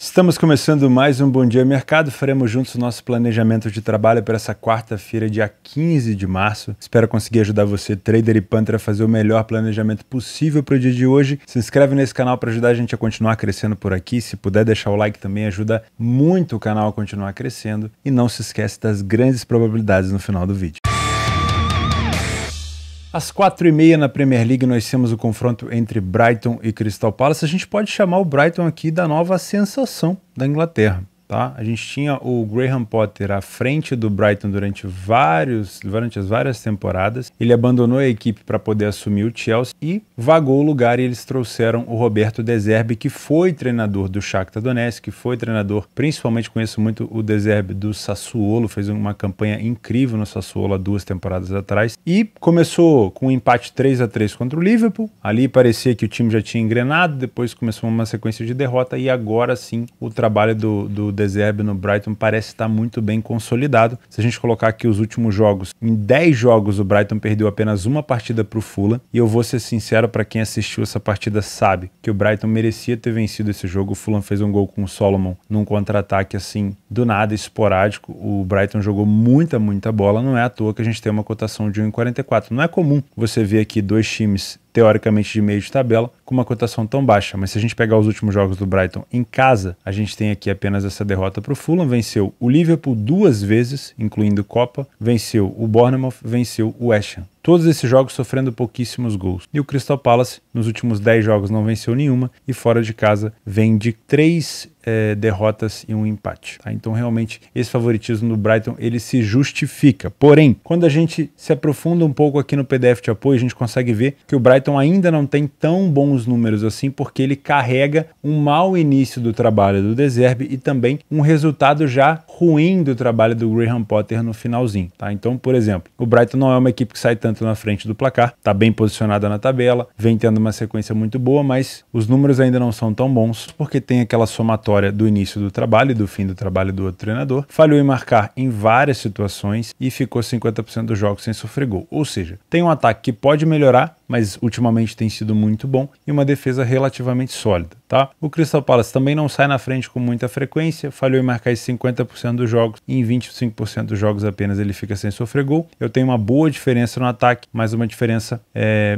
Estamos começando mais um Bom Dia Mercado, faremos juntos o nosso planejamento de trabalho para essa quarta-feira, dia 15 de março. Espero conseguir ajudar você, trader e punter, a fazer o melhor planejamento possível para o dia de hoje. Se inscreve nesse canal para ajudar a gente a continuar crescendo por aqui. Se puder deixar o like também ajuda muito o canal a continuar crescendo. E não se esquece das grandes probabilidades no final do vídeo. Às 4h30 na Premier League nós temos o confronto entre Brighton e Crystal Palace. A gente pode chamar o Brighton aqui da nova sensação da Inglaterra. Tá? A gente tinha o Graham Potter à frente do Brighton durante as várias temporadas. Ele abandonou a equipe para poder assumir o Chelsea e vagou o lugar, e eles trouxeram o Roberto De Zerbi, que foi treinador do Shakhtar Donetsk, que foi treinador, principalmente conheço muito o De Zerbi do Sassuolo, fez uma campanha incrível no Sassuolo há 2 temporadas atrás, e começou com um empate 3-3 contra o Liverpool. Ali parecia que o time já tinha engrenado, depois começou uma sequência de derrota, e agora sim o trabalho do De Zerbi no Brighton parece estar muito bem consolidado. Se a gente colocar aqui os últimos jogos, em 10 jogos o Brighton perdeu apenas uma partida para o Fulham, e eu vou ser sincero, para quem assistiu essa partida sabe que o Brighton merecia ter vencido esse jogo. O Fulham fez um gol com o Solomon num contra-ataque assim, do nada, esporádico. O Brighton jogou muita bola, não é à toa que a gente tem uma cotação de 1,44. Não é comum você ver aqui dois times teoricamente de meio de tabela, com uma cotação tão baixa. Mas se a gente pegar os últimos jogos do Brighton em casa, a gente tem aqui apenas essa derrota para o Fulham. Venceu o Liverpool 2 vezes, incluindo Copa, venceu o Bournemouth, venceu o West Ham. Todos esses jogos sofrendo pouquíssimos gols. E o Crystal Palace, nos últimos 10 jogos, não venceu nenhuma, e fora de casa vem de 3 derrotas e um empate. Tá? Então, realmente, esse favoritismo do Brighton, ele se justifica. Porém, quando a gente se aprofunda um pouco aqui no PDF de apoio, a gente consegue ver que o Brighton ainda não tem tão bons números assim, porque ele carrega um mau início do trabalho do De Zerbi e também um resultado já ruim do trabalho do Graham Potter no finalzinho. Tá? Então, por exemplo, o Brighton não é uma equipe que sai tanto na frente do placar, está bem posicionada na tabela, vem tendo uma sequência muito boa, mas os números ainda não são tão bons, porque tem aquela somatória do início do trabalho e do fim do trabalho do outro treinador, falhou em marcar em várias situações e ficou 50% dos jogos sem sofrer gol. Ou seja, tem um ataque que pode melhorar, mas ultimamente tem sido muito bom, e uma defesa relativamente sólida. Tá? O Crystal Palace também não sai na frente com muita frequência, falhou em marcar esses 50% dos jogos, e em 25% dos jogos apenas ele fica sem sofrer gol. Eu tenho uma boa diferença no ataque, mas uma diferença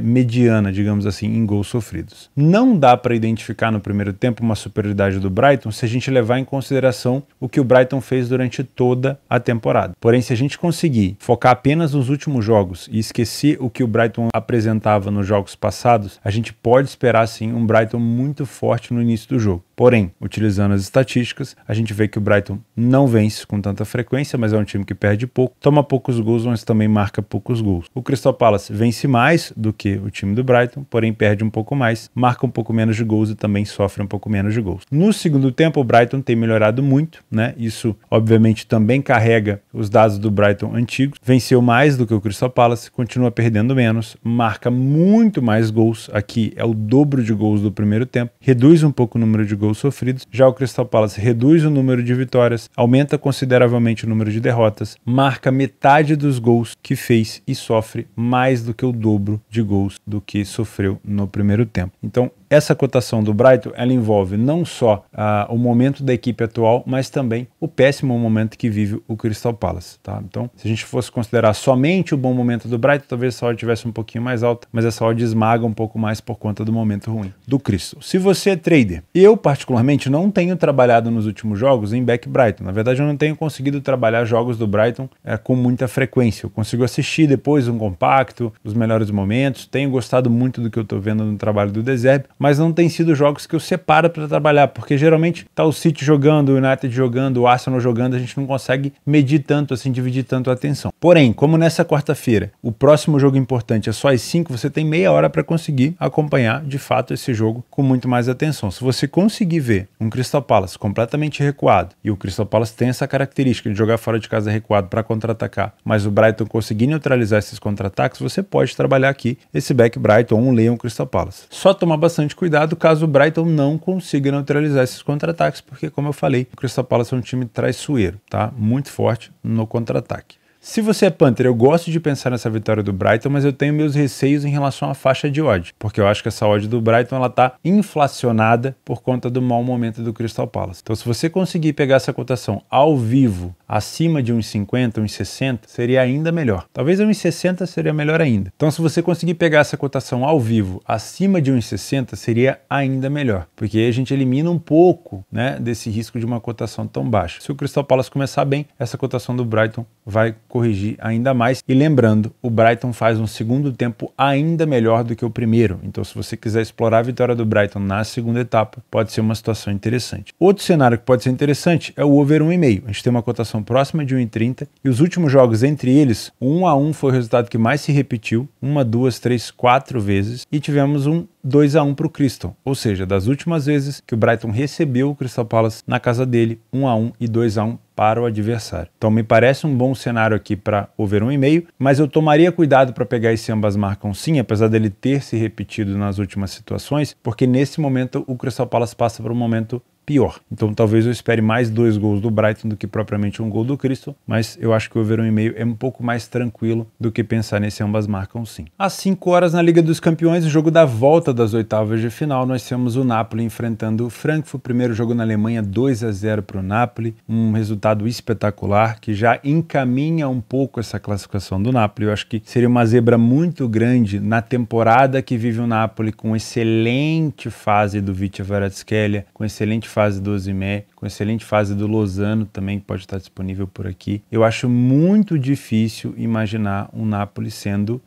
mediana, digamos assim, em gols sofridos. Não dá para identificar no primeiro tempo uma superioridade do Brighton se a gente levar em consideração o que o Brighton fez durante toda a temporada. Porém, se a gente conseguir focar apenas nos últimos jogos e esquecer o que o Brighton apresentava nos jogos passados, a gente pode esperar sim um Brighton muito forte no início do jogo. Porém, utilizando as estatísticas, a gente vê que o Brighton não vence com tanta frequência, mas é um time que perde pouco, toma poucos gols, mas também marca poucos gols. O Crystal Palace vence mais do que o time do Brighton, porém perde um pouco mais, marca um pouco menos de gols e também sofre um pouco menos de gols. No segundo tempo, o Brighton tem melhorado muito, né? Isso, obviamente, também carrega os dados do Brighton antigos. Venceu mais do que o Crystal Palace, continua perdendo menos, marca muito mais gols. Aqui é o dobro de gols do primeiro tempo, reduz um pouco o número de gols sofridos. Já o Crystal Palace reduz o número de vitórias, aumenta consideravelmente o número de derrotas, marca metade dos gols que fez e sofre mais do que o dobro de gols do que sofreu no primeiro tempo. Então, essa cotação do Brighton, ela envolve não só o momento da equipe atual, mas também o péssimo momento que vive o Crystal Palace. Tá? Então, se a gente fosse considerar somente o bom momento do Brighton, talvez essa odd tivesse um pouquinho mais alta, mas essa odd esmaga um pouco mais por conta do momento ruim do Crystal. Se você é trader, eu particularmente não tenho trabalhado nos últimos jogos em back Brighton. Na verdade, eu não tenho conseguido trabalhar jogos do Brighton com muita frequência. Eu consigo assistir depois um compacto, os melhores momentos, tenho gostado muito do que eu estou vendo no trabalho do De Zerbi, mas não tem sido jogos que eu separo para trabalhar, porque geralmente tá o City jogando, o United jogando, o Arsenal jogando, a gente não consegue medir tanto, assim, dividir tanto a atenção. Porém, como nessa quarta-feira o próximo jogo importante é só às 5, você tem meia hora para conseguir acompanhar de fato esse jogo com muito mais atenção. Se você conseguir ver um Crystal Palace completamente recuado, e o Crystal Palace tem essa característica de jogar fora de casa recuado para contra-atacar, mas o Brighton conseguir neutralizar esses contra-ataques, você pode trabalhar aqui esse back Brighton ou um Leão Crystal Palace. Só tomar bastante cuidado caso o Brighton não consiga neutralizar esses contra-ataques, porque, como eu falei, o Crystal Palace é um time traiçoeiro, tá? Muito forte no contra-ataque. Se você é Panther, eu gosto de pensar nessa vitória do Brighton, mas eu tenho meus receios em relação à faixa de odd, porque eu acho que essa odd do Brighton ela tá inflacionada por conta do mau momento do Crystal Palace. Então, se você conseguir pegar essa cotação ao vivo acima de 1,50, 1,60, seria ainda melhor. Talvez 1,60 seria melhor ainda. Então, se você conseguir pegar essa cotação ao vivo acima de 1,60, seria ainda melhor, porque aí a gente elimina um pouco, né, desse risco de uma cotação tão baixa. Se o Crystal Palace começar bem, essa cotação do Brighton vai corrigir ainda mais. E lembrando, o Brighton faz um segundo tempo ainda melhor do que o primeiro. Então, se você quiser explorar a vitória do Brighton na segunda etapa, pode ser uma situação interessante. Outro cenário que pode ser interessante é o over 1,5. A gente tem uma cotação próxima de 1,30 e os últimos jogos entre eles, o 1-1 foi o resultado que mais se repetiu, 1, 2, 3, 4 vezes, e tivemos um 2-1 para o Crystal, ou seja, das últimas vezes que o Brighton recebeu o Crystal Palace na casa dele, 1-1 e 2-1 para o adversário. Então me parece um bom cenário aqui para over 1,5, mas eu tomaria cuidado para pegar esse ambas marcam sim, apesar dele ter se repetido nas últimas situações, porque nesse momento o Crystal Palace passa por um momento pior. Então talvez eu espere mais 2 gols do Brighton do que propriamente um gol do Crystal, mas eu acho que o over 1,5 é um pouco mais tranquilo do que pensar nesse ambas marcam sim. Às 5 horas na Liga dos Campeões, o jogo da volta das oitavas de final, nós temos o Napoli enfrentando o Frankfurt, primeiro jogo na Alemanha, 2-0 para o Napoli, um resultado espetacular que já encaminha um pouco essa classificação do Napoli. Eu acho que seria uma zebra muito grande na temporada que vive o Napoli, com excelente fase do Vitor Kvaratskhelia, com excelente fase do Osimhen, com excelente fase do Lozano também, que pode estar disponível por aqui. Eu acho muito difícil imaginar um Napoli sendo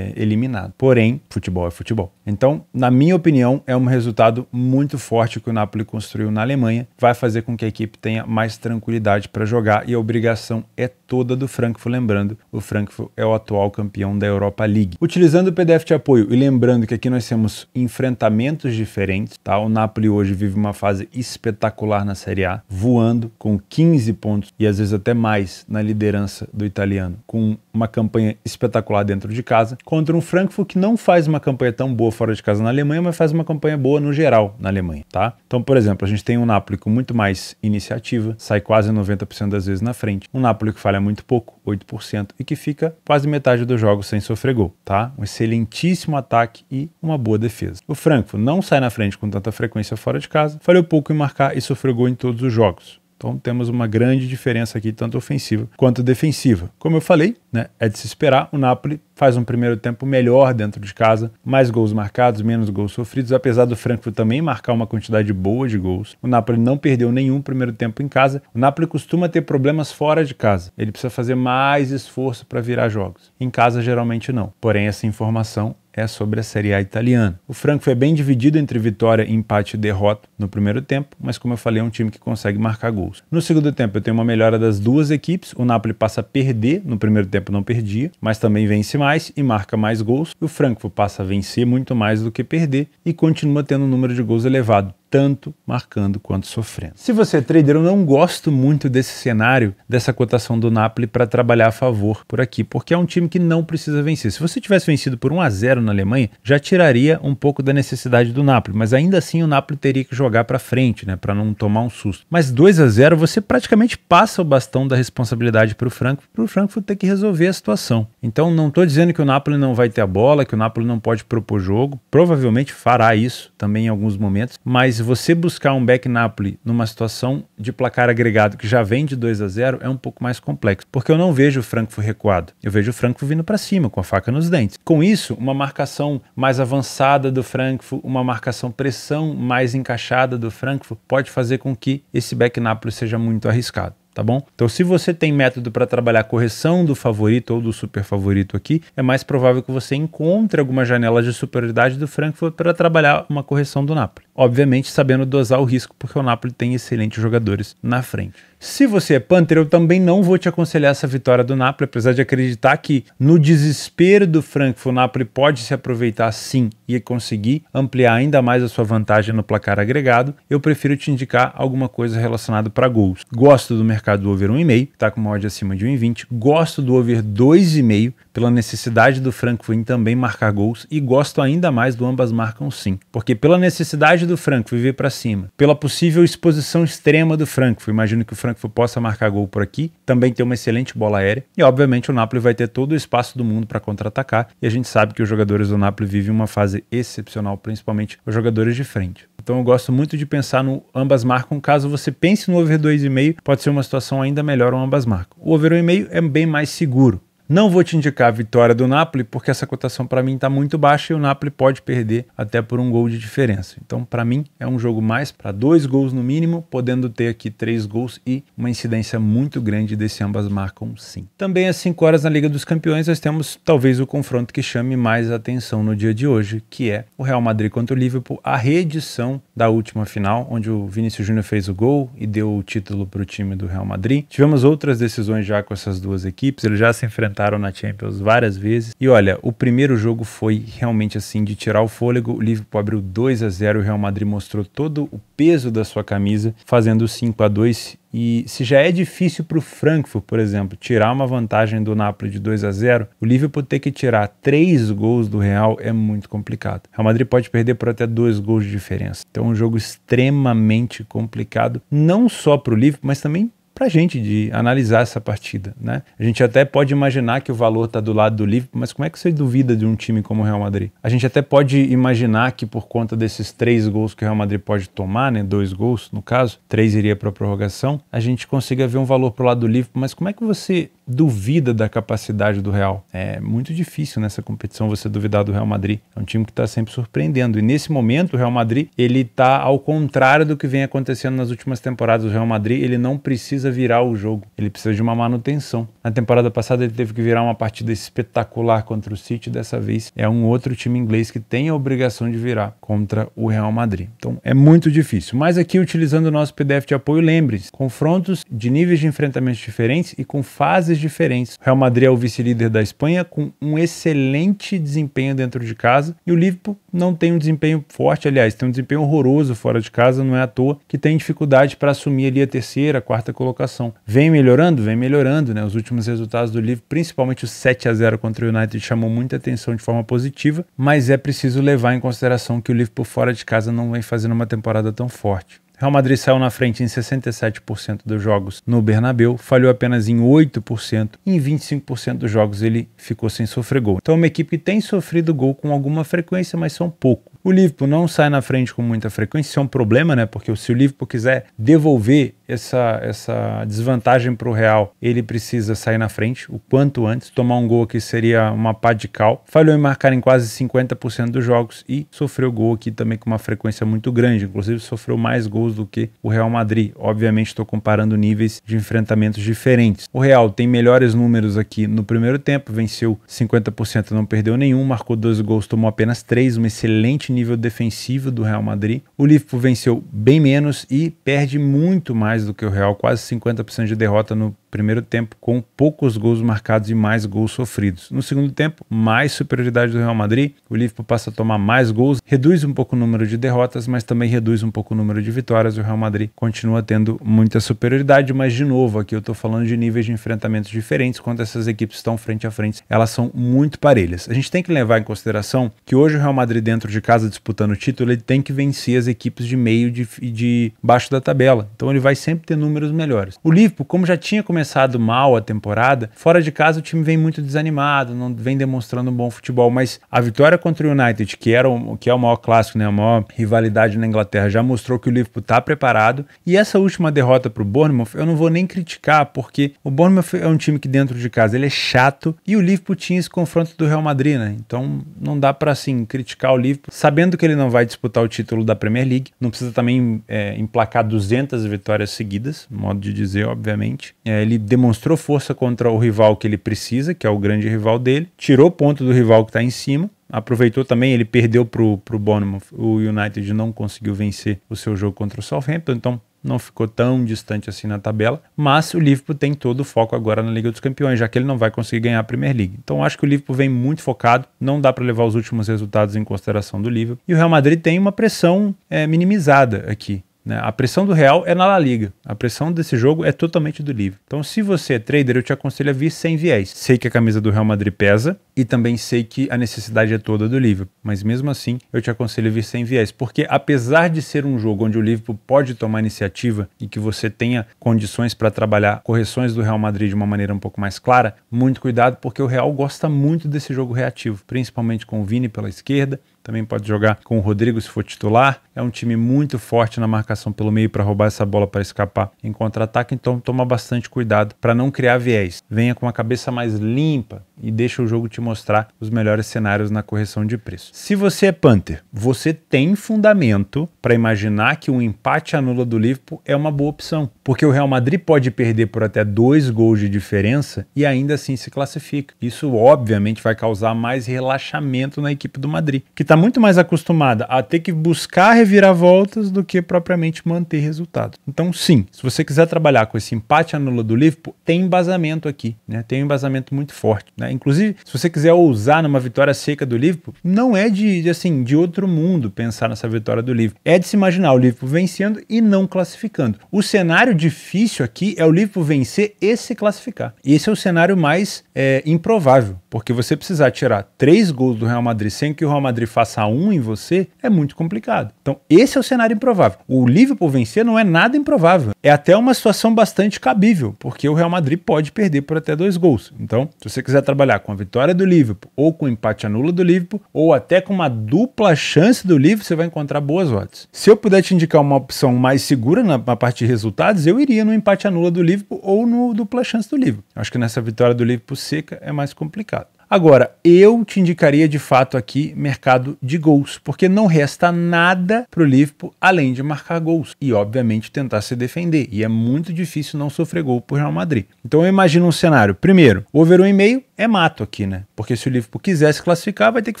eliminado. Porém, futebol é futebol. Então, na minha opinião, é um resultado muito forte que o Napoli construiu na Alemanha. Vai fazer com que a equipe tenha mais tranquilidade para jogar e a obrigação é toda do Frankfurt. Lembrando, o Frankfurt é o atual campeão da Europa League. Utilizando o PDF de apoio e lembrando que aqui nós temos enfrentamentos diferentes, tá? O Napoli hoje vive uma fase espetacular na Série A, voando com 15 pontos e às vezes até mais na liderança do italiano, com uma campanha espetacular dentro de casa, contra um Frankfurt que não faz uma campanha tão boa fora de casa na Alemanha, mas faz uma campanha boa no geral na Alemanha, tá? Então, por exemplo, a gente tem um Napoli com muito mais iniciativa, sai quase 90% das vezes na frente, um Napoli que falha muito pouco, 8%, e que fica quase metade dos jogos sem sofrer gol, tá? Um excelentíssimo ataque e uma boa defesa. O Frankfurt não sai na frente com tanta frequência fora de casa, falhou pouco em marcar e sofreu gol em todos os jogos. Então temos uma grande diferença aqui, tanto ofensiva quanto defensiva. Como eu falei, né, é de se esperar, o Napoli faz um primeiro tempo melhor dentro de casa, mais gols marcados, menos gols sofridos, apesar do Frankfurt também marcar uma quantidade boa de gols. O Napoli não perdeu nenhum primeiro tempo em casa. O Napoli costuma ter problemas fora de casa. Ele precisa fazer mais esforço para virar jogos. Em casa, geralmente não. Porém, essa informação é sobre a Série A italiana. O Frankfurt é bem dividido entre vitória, empate e derrota no primeiro tempo, mas como eu falei, é um time que consegue marcar gols. No segundo tempo eu tenho uma melhora das duas equipes, o Napoli passa a perder, no primeiro tempo não perdia, mas também vence mais e marca mais gols, e o Frankfurt passa a vencer muito mais do que perder e continua tendo um número de gols elevado, tanto marcando quanto sofrendo. Se você é trader, eu não gosto muito desse cenário, dessa cotação do Napoli para trabalhar a favor por aqui, porque é um time que não precisa vencer. Se você tivesse vencido por 1-0 na Alemanha, já tiraria um pouco da necessidade do Napoli, mas ainda assim o Napoli teria que jogar para frente, né, para não tomar um susto. Mas 2-0 você praticamente passa o bastão da responsabilidade para o Frankfurt ter que resolver a situação. Então não estou dizendo que o Napoli não vai ter a bola, que o Napoli não pode propor jogo, provavelmente fará isso também em alguns momentos, mas você buscar um back Napoli numa situação de placar agregado que já vem de 2-0 é um pouco mais complexo, porque eu não vejo o Frankfurt recuado, eu vejo o Frankfurt vindo para cima, com a faca nos dentes. Com isso, uma marcação mais avançada do Frankfurt, uma marcação pressão mais encaixada do Frankfurt pode fazer com que esse back Napoli seja muito arriscado. Tá bom? Então, se você tem método para trabalhar a correção do favorito ou do super favorito aqui, é mais provável que você encontre alguma janela de superioridade do Frankfurt para trabalhar uma correção do Napoli. Obviamente, sabendo dosar o risco, porque o Napoli tem excelentes jogadores na frente. Se você é Panther, eu também não vou te aconselhar essa vitória do Napoli, apesar de acreditar que no desespero do Frankfurt, o Napoli pode se aproveitar sim e conseguir ampliar ainda mais a sua vantagem no placar agregado. Eu prefiro te indicar alguma coisa relacionada para gols. Gosto do mercado do over 1,5, que está com uma odd acima de 1,20. Gosto do over 2,5, pela necessidade do Frankfurt em também marcar gols. E gosto ainda mais do ambas marcam sim, porque pela necessidade do Frankfurt vir para cima, pela possível exposição extrema do Frankfurt, imagino que o Frankfurt possa marcar gol por aqui, também tem uma excelente bola aérea, e obviamente o Napoli vai ter todo o espaço do mundo para contra-atacar, e a gente sabe que os jogadores do Napoli vivem uma fase excepcional, principalmente os jogadores de frente. Então eu gosto muito de pensar no ambas marcam. Caso você pense no over 2,5, pode ser uma situação ainda melhor, um ambas marcam. O over 1,5 é bem mais seguro. Não vou te indicar a vitória do Napoli, porque essa cotação para mim está muito baixa e o Napoli pode perder até por um gol de diferença. Então, para mim, é um jogo mais para 2 gols no mínimo, podendo ter aqui 3 gols e uma incidência muito grande desse ambas marcam sim. Também às 5 horas na Liga dos Campeões, nós temos talvez o confronto que chame mais atenção no dia de hoje, que é o Real Madrid contra o Liverpool, a reedição da última final, onde o Vinícius Júnior fez o gol e deu o título para o time do Real Madrid. Tivemos outras decisões já com essas duas equipes, eles já se enfrentaram na Champions várias vezes. E olha, o primeiro jogo foi realmente assim de tirar o fôlego. O Liverpool abriu 2-0, o Real Madrid mostrou todo o peso da sua camisa, fazendo 5-2. E se já é difícil para o Frankfurt, por exemplo, tirar uma vantagem do Napoli de 2-0, o Liverpool ter que tirar 3 gols do Real é muito complicado. O Real Madrid pode perder por até 2 gols de diferença. Então é um jogo extremamente complicado, não só para o Liverpool, mas também para a gente de analisar essa partida, né? A gente até pode imaginar que o valor está do lado do Liverpool, mas como é que você duvida de um time como o Real Madrid? A gente até pode imaginar que por conta desses 3 gols que o Real Madrid pode tomar, né? 2 gols no caso, 3 iria para a prorrogação, a gente consiga ver um valor para o lado do Liverpool, mas como é que você duvida da capacidade do Real? É muito difícil nessa competição você duvidar do Real Madrid. É um time que está sempre surpreendendo. E nesse momento o Real Madrid, ele está ao contrário do que vem acontecendo nas últimas temporadas. O Real Madrid, ele não precisa virar o jogo, ele precisa de uma manutenção. Na temporada passada ele teve que virar uma partida espetacular contra o City, dessa vez é um outro time inglês que tem a obrigação de virar contra o Real Madrid. Então é muito difícil. Mas aqui, utilizando o nosso PDF de apoio, lembre-se, confrontos de níveis de enfrentamentos diferentes e com fases diferentes. O Real Madrid é o vice-líder da Espanha com um excelente desempenho dentro de casa e o Liverpool não tem um desempenho forte, aliás, tem um desempenho horroroso fora de casa, não é à toa que tem dificuldade para assumir ali a terceira, a quarta colocação. Vem melhorando, né? Os últimos resultados do Liverpool, principalmente o 7-0 contra o United, chamou muita atenção de forma positiva, mas é preciso levar em consideração que o Liverpool fora de casa não vem fazendo uma temporada tão forte. Real Madrid saiu na frente em 67% dos jogos no Bernabéu, falhou apenas em 8%, e em 25% dos jogos ele ficou sem sofrer gol. Então é uma equipe que tem sofrido gol com alguma frequência, mas são pouco. O Liverpool não sai na frente com muita frequência, isso é um problema, né? Porque se o Liverpool quiser devolver essa desvantagem para o Real, ele precisa sair na frente o quanto antes. Tomar um gol aqui seria uma pá de cal. Falhou em marcar em quase 50% dos jogos e sofreu gol aqui também com uma frequência muito grande. Inclusive sofreu mais gols do que o Real Madrid. Obviamente estou comparando níveis de enfrentamentos diferentes. O Real tem melhores números aqui no primeiro tempo, venceu 50%, não perdeu nenhum, marcou 12 gols, tomou apenas 3, um excelente nível defensivo do Real Madrid. O Liverpool venceu bem menos e perde muito mais do que o Real, quase 50% de derrota no primeiro tempo, com poucos gols marcados e mais gols sofridos. No segundo tempo, mais superioridade do Real Madrid, o Liverpool passa a tomar mais gols, reduz um pouco o número de derrotas, mas também reduz um pouco o número de vitórias. O Real Madrid continua tendo muita superioridade, mas de novo, aqui eu estou falando de níveis de enfrentamentos diferentes, quando essas equipes estão frente a frente, elas são muito parelhas. A gente tem que levar em consideração que hoje o Real Madrid dentro de casa disputando o título, ele tem que vencer as equipes de meio e de baixo da tabela, então ele vai sempre ter números melhores. O Liverpool, como já tinha começado mal a temporada, fora de casa o time vem muito desanimado, não vem demonstrando um bom futebol, mas a vitória contra o United, que é o maior clássico, né, a maior rivalidade na Inglaterra, já mostrou que o Liverpool está preparado, e essa última derrota para o Bournemouth, eu não vou nem criticar, porque o Bournemouth é um time que dentro de casa ele é chato, e o Liverpool tinha esse confronto do Real Madrid, né, então não dá para assim criticar o Liverpool, sabendo que ele não vai disputar o título da Premier League, não precisa também emplacar 200 vitórias seguidas, modo de dizer, obviamente. Ele demonstrou força contra o rival que ele precisa, que é o grande rival dele, tirou ponto do rival que está em cima, aproveitou também, ele perdeu para o Bournemouth, o United não conseguiu vencer o seu jogo contra o Southampton, então não ficou tão distante assim na tabela, mas o Liverpool tem todo o foco agora na Liga dos Campeões, já que ele não vai conseguir ganhar a Premier League. Então acho que o Liverpool vem muito focado, não dá para levar os últimos resultados em consideração do Liverpool, e o Real Madrid tem uma pressão minimizada aqui, né? A pressão do Real é na La Liga. A pressão desse jogo é totalmente do Liverpool. Então, se você é trader, eu te aconselho a vir sem viés. Sei que a camisa do Real Madrid pesa e também sei que a necessidade é toda do Liverpool. Mas mesmo assim, eu te aconselho a vir sem viés. Porque apesar de ser um jogo onde o Liverpool pode tomar iniciativa e que você tenha condições para trabalhar correções do Real Madrid de uma maneira um pouco mais clara, muito cuidado, porque o Real gosta muito desse jogo reativo, principalmente com o Vini pela esquerda. Também pode jogar com o Rodrigo se for titular. É um time muito forte na marcação pelo meio para roubar essa bola para escapar em contra-ataque, então toma bastante cuidado para não criar viés. Venha com uma cabeça mais limpa e deixa o jogo te mostrar os melhores cenários na correção de preço. Se você é punter, você tem fundamento para imaginar que um empate anula do Liverpool é uma boa opção, porque o Real Madrid pode perder por até 2 gols de diferença e ainda assim se classifica. Isso obviamente vai causar mais relaxamento na equipe do Madrid, que está muito mais acostumada a ter que buscar reviravoltas do que propriamente manter resultado. Então sim, se você quiser trabalhar com esse empate anula do Liverpool, tem embasamento aqui, né? Tem um embasamento muito forte, né? Inclusive, se você quiser ousar numa vitória seca do Liverpool, não é de outro mundo pensar nessa vitória do Liverpool. É de se imaginar o Liverpool vencendo e não classificando. O cenário difícil aqui é o Liverpool vencer e se classificar. Esse é o cenário mais improvável, porque você precisar tirar 3 gols do Real Madrid sem que o Real Madrid faça 1 em você é muito complicado. Então esse é o cenário improvável. O Liverpool vencer não é nada improvável. É até uma situação bastante cabível, porque o Real Madrid pode perder por até 2 gols. Então, se você quiser trabalhar com a vitória do Liverpool, ou com o empate anula do Liverpool, ou até com uma dupla chance do Liverpool, você vai encontrar boas odds. Se eu puder te indicar uma opção mais segura na parte de resultados, eu iria no empate anula do Liverpool ou no dupla chance do Liverpool. Acho que nessa vitória do Liverpool seca é mais complicado. Agora, eu te indicaria de fato aqui mercado de gols, porque não resta nada para o Liverpool além de marcar gols e, obviamente, tentar se defender. E é muito difícil não sofrer gol por Real Madrid. Então eu imagino um cenário. Primeiro, o over 1,5 é mato aqui, né? Porque se o Liverpool quiser se classificar, vai ter que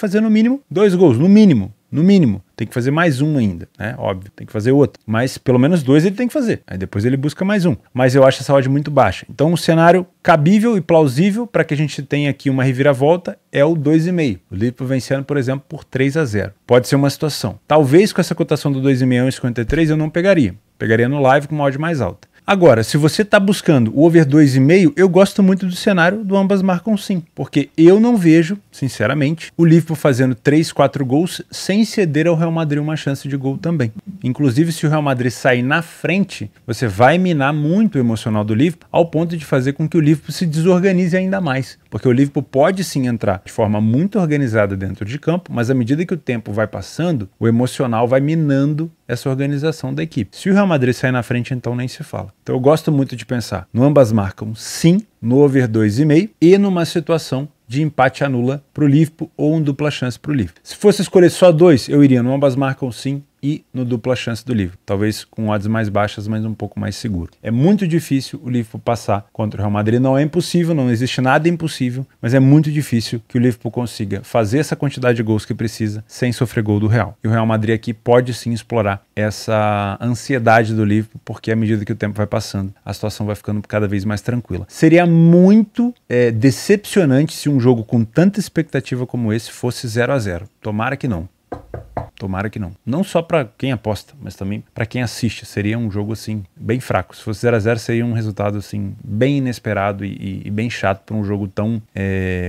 fazer no mínimo 2 gols, no mínimo. No mínimo, tem que fazer mais um ainda, né? Óbvio, tem que fazer outro. Mas pelo menos 2 ele tem que fazer. Aí depois ele busca mais um. Mas eu acho essa odd muito baixa. Então um cenário cabível e plausível para que a gente tenha aqui uma reviravolta é o 2,5. O Liverpool vencendo, por exemplo, por 3-0. Pode ser uma situação. Talvez com essa cotação do 2,5 e 53 eu não pegaria. Pegaria no live com uma odd mais alta. Agora, se você está buscando o over 2,5, eu gosto muito do cenário do ambas marcam sim, porque eu não vejo, sinceramente, o Liverpool fazendo 3, 4 gols sem ceder ao Real Madrid uma chance de gol também. Inclusive, se o Real Madrid sair na frente, você vai minar muito o emocional do Liverpool, ao ponto de fazer com que o Liverpool se desorganize ainda mais. Porque o Liverpool pode sim entrar de forma muito organizada dentro de campo, mas à medida que o tempo vai passando, o emocional vai minando essa organização da equipe. Se o Real Madrid sair na frente, então nem se fala. Então eu gosto muito de pensar no ambas marcam sim, no over 2,5 e numa situação de empate anula para o Liverpool ou um dupla chance para o Liverpool. Se fosse escolher só 2, eu iria no ambas marcam sim e no dupla chance do Liverpool. Talvez com odds mais baixas, mas um pouco mais seguro. É muito difícil o Liverpool passar contra o Real Madrid. Não é impossível, não existe nada impossível, mas é muito difícil que o Liverpool consiga fazer essa quantidade de gols que precisa sem sofrer gol do Real. E o Real Madrid aqui pode sim explorar essa ansiedade do Liverpool, porque à medida que o tempo vai passando, a situação vai ficando cada vez mais tranquila. Seria muito decepcionante se um jogo com tanta expectativa como esse fosse 0-0. Tomara que não. Tomara que não. Não só para quem aposta, mas também para quem assiste. Seria um jogo assim bem fraco. Se fosse 0-0 seria um resultado assim bem inesperado e bem chato para um jogo tão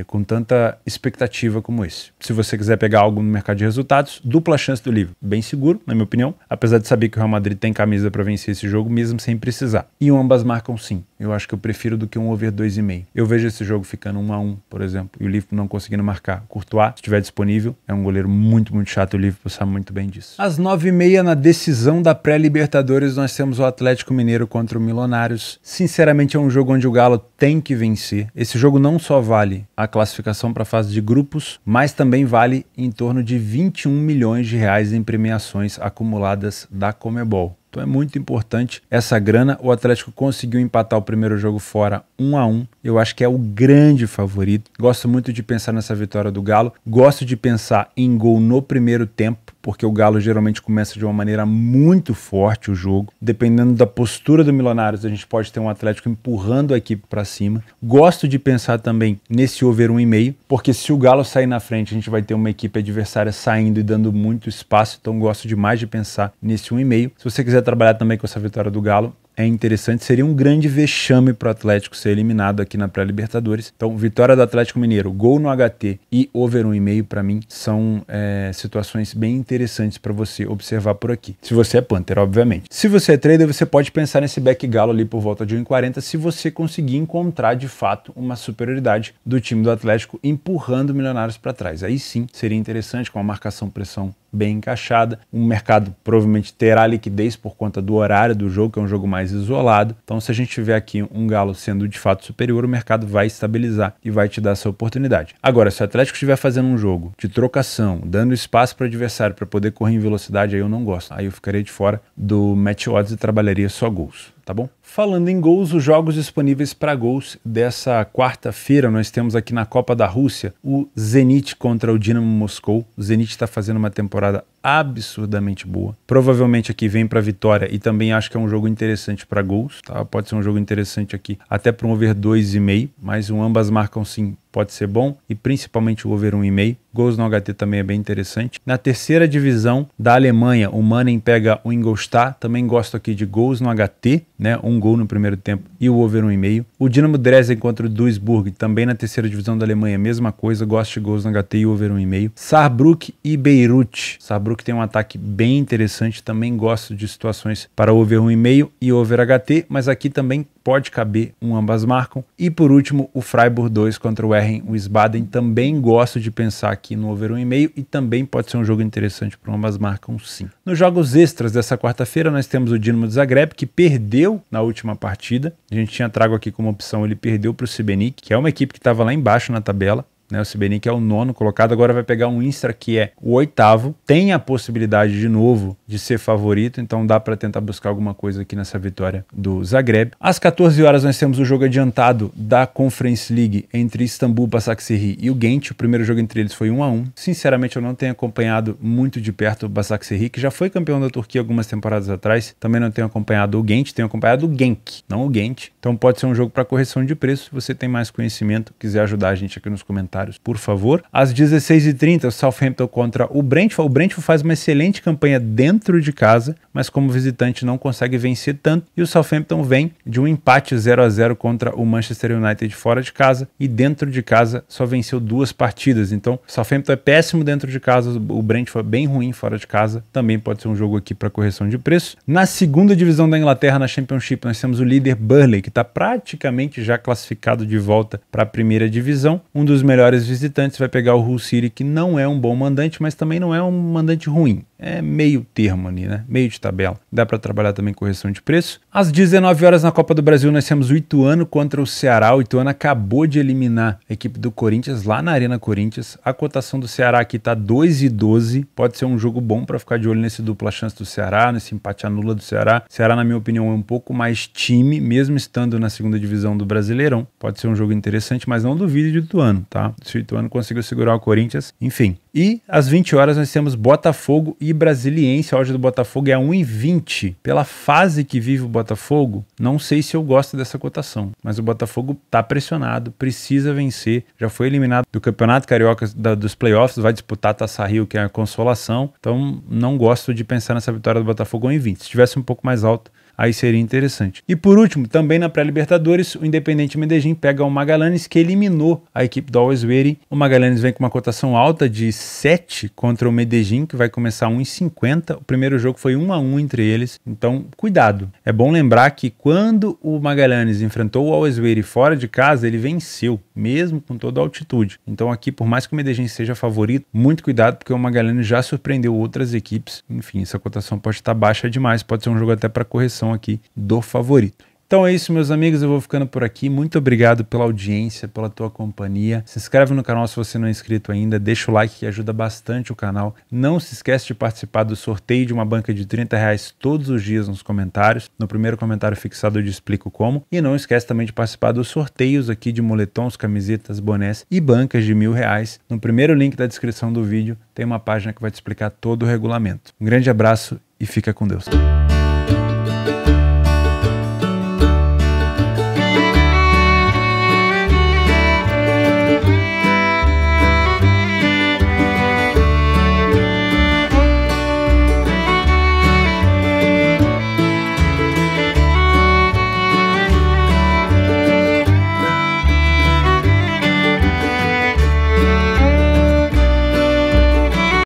com tanta expectativa como esse. Se você quiser pegar algo no mercado de resultados, dupla chance do Liverpool. Bem seguro, na minha opinião. Apesar de saber que o Real Madrid tem camisa para vencer esse jogo, mesmo sem precisar. E ambas marcam sim. Eu acho que eu prefiro do que um over 2,5. Eu vejo esse jogo ficando 1-1, por exemplo, e o Liverpool não conseguindo marcar. Courtois, se estiver disponível, é um goleiro muito, muito chato. O Liverpool sabe muito bem disso. Às 9h30, na decisão da pré-Libertadores, nós temos o Atlético Mineiro contra o Milionários. Sinceramente, é um jogo onde o Galo tem que vencer. Esse jogo não só vale a classificação para a fase de grupos, mas também vale em torno de 21 milhões de reais em premiações acumuladas da Conmebol. Então é muito importante essa grana. O Atlético conseguiu empatar o primeiro jogo fora 1-1. Eu acho que é o grande favorito. Gosto muito de pensar nessa vitória do Galo. Gosto de pensar em gol no primeiro tempo. porque o Galo geralmente começa de uma maneira muito forte o jogo. Dependendo da postura do Milionários, a gente pode ter um Atlético empurrando a equipe para cima. Gosto de pensar também nesse over 1,5, porque se o Galo sair na frente, a gente vai ter uma equipe adversária saindo e dando muito espaço, então gosto demais de pensar nesse 1,5. Se você quiser trabalhar também com essa vitória do Galo, é interessante, seria um grande vexame para o Atlético ser eliminado aqui na pré-Libertadores. Então, vitória do Atlético Mineiro, gol no HT e over 1,5 para mim são situações bem interessantes para você observar por aqui. Se você é Panther, obviamente. Se você é trader, você pode pensar nesse back Galo ali por volta de 1,40 se você conseguir encontrar de fato uma superioridade do time do Atlético empurrando o Milionários para trás. Aí sim, seria interessante com uma marcação-pressão bem encaixada. O mercado provavelmente terá liquidez por conta do horário do jogo, que é um jogo mais isolado. Então, se a gente tiver aqui um Galo sendo de fato superior, o mercado vai estabilizar e vai te dar essa oportunidade. Agora, se o Atlético estiver fazendo um jogo de trocação, dando espaço para o adversário para poder correr em velocidade, aí eu não gosto. Aí eu ficaria de fora do match odds e trabalharia só gols. Tá bom? Falando em gols, os jogos disponíveis para gols dessa quarta-feira, nós temos aqui na Copa da Rússia o Zenit contra o Dinamo Moscou. O Zenit está fazendo uma temporada absurdamente boa. Provavelmente aqui vem para vitória e também acho que é um jogo interessante para gols. Tá? Pode ser um jogo interessante aqui até para um over 2,5, mas ambas marcam sim. Pode ser bom e principalmente o over 1,5. Gols no HT também é bem interessante. Na terceira divisão da Alemanha, o Mannheim pega o Ingolstadt. Também gosto aqui de gols no HT, né? Um gol no primeiro tempo e o over 1,5. O Dinamo Dresden contra o Duisburg, também na terceira divisão da Alemanha, mesma coisa. Gosto de gols no HT e over 1,5. Saarbrücken e Beirut. Saarbrücken tem um ataque bem interessante. Também gosto de situações para over 1,5 e over HT, mas aqui também pode caber ambas marcam. E por último, o Freiburg 2 contra o RN Wiesbaden. Também gosto de pensar aqui no over 1,5 e também pode ser um jogo interessante para ambas marcam sim. Nos jogos extras dessa quarta-feira, nós temos o Dinamo de Zagreb, que perdeu na última partida. A gente tinha trago aqui como opção, ele perdeu para o Šibenik, que é uma equipe que estava lá embaixo na tabela. O Šibenik é o 9º colocado, agora vai pegar um Istra que é o 8º, tem a possibilidade de novo de ser favorito, então dá para tentar buscar alguma coisa aqui nessa vitória do Zagreb. Às 14 horas nós temos o jogo adiantado da Conference League entre Istambul, Başakşehir e o Gent. O primeiro jogo entre eles foi 1-1. Sinceramente eu não tenho acompanhado muito de perto o Başakşehir, que já foi campeão da Turquia algumas temporadas atrás. Também não tenho acompanhado o Gent, tenho acompanhado o Genk, não o Gent. Então pode ser um jogo para correção de preço. Se você tem mais conhecimento, quiser ajudar a gente aqui nos comentários, por favor. Às 16h30, o Southampton contra o Brentford. O Brentford faz uma excelente campanha dentro de casa, mas como visitante não consegue vencer tanto. E o Southampton vem de um empate 0-0 contra o Manchester United fora de casa e dentro de casa só venceu 2 partidas. Então, o Southampton é péssimo dentro de casa, o Brentford é bem ruim fora de casa. Também pode ser um jogo aqui para correção de preço. Na segunda divisão da Inglaterra, na Championship, nós temos o líder Burnley, que está praticamente já classificado de volta para a primeira divisão. Um dos melhores visitantes vai pegar o Hull City, que não é um bom mandante, mas também não é um mandante ruim. É meio termo ali, né? Meio de tabela. Dá para trabalhar também correção de preço. Às 19 horas na Copa do Brasil, nós temos o Ituano contra o Ceará. O Ituano acabou de eliminar a equipe do Corinthians lá na Arena Corinthians. A cotação do Ceará aqui tá 2,12. Pode ser um jogo bom para ficar de olho nesse dupla chance do Ceará, nesse empate anula do Ceará. O Ceará, na minha opinião, é um pouco mais time, mesmo estando na segunda divisão do Brasileirão. Pode ser um jogo interessante, mas não duvide de Ituano, tá? Se o Ituano conseguiu segurar o Corinthians, enfim. E às 20 horas nós temos Botafogo e Brasiliense. A odd do Botafogo é 1,20. Pela fase que vive o Botafogo, não sei se eu gosto dessa cotação, mas o Botafogo tá pressionado, precisa vencer, já foi eliminado do Campeonato Carioca dos playoffs, vai disputar a Taça Rio, que é a consolação, então não gosto de pensar nessa vitória do Botafogo 1,20. Se tivesse um pouco mais alto, aí seria interessante. E por último, também na pré-Libertadores, o Independiente Medellín pega o Magallanes, que eliminou a equipe do Always Ready. O Magallanes vem com uma cotação alta de 7 contra o Medellín, que vai começar 1,50. O primeiro jogo foi 1-1 entre eles, então cuidado. É bom lembrar que quando o Magallanes enfrentou o Always Ready fora de casa, ele venceu, mesmo com toda a altitude. Então aqui, por mais que o Medellín seja favorito, muito cuidado, porque o Magallanes já surpreendeu outras equipes. Enfim, essa cotação pode estar baixa demais, pode ser um jogo até para correção aqui do favorito. Então é isso, meus amigos, eu vou ficando por aqui. Muito obrigado pela audiência, pela tua companhia. Se inscreve no canal se você não é inscrito ainda, deixa o like que ajuda bastante o canal. Não se esquece de participar do sorteio de uma banca de R$30 todos os dias nos comentários. No primeiro comentário fixado eu te explico como. E não esquece também de participar dos sorteios aqui de moletons, camisetas, bonés e bancas de R$1.000. No primeiro link da descrição do vídeo tem uma página que vai te explicar todo o regulamento. Um grande abraço e fica com Deus.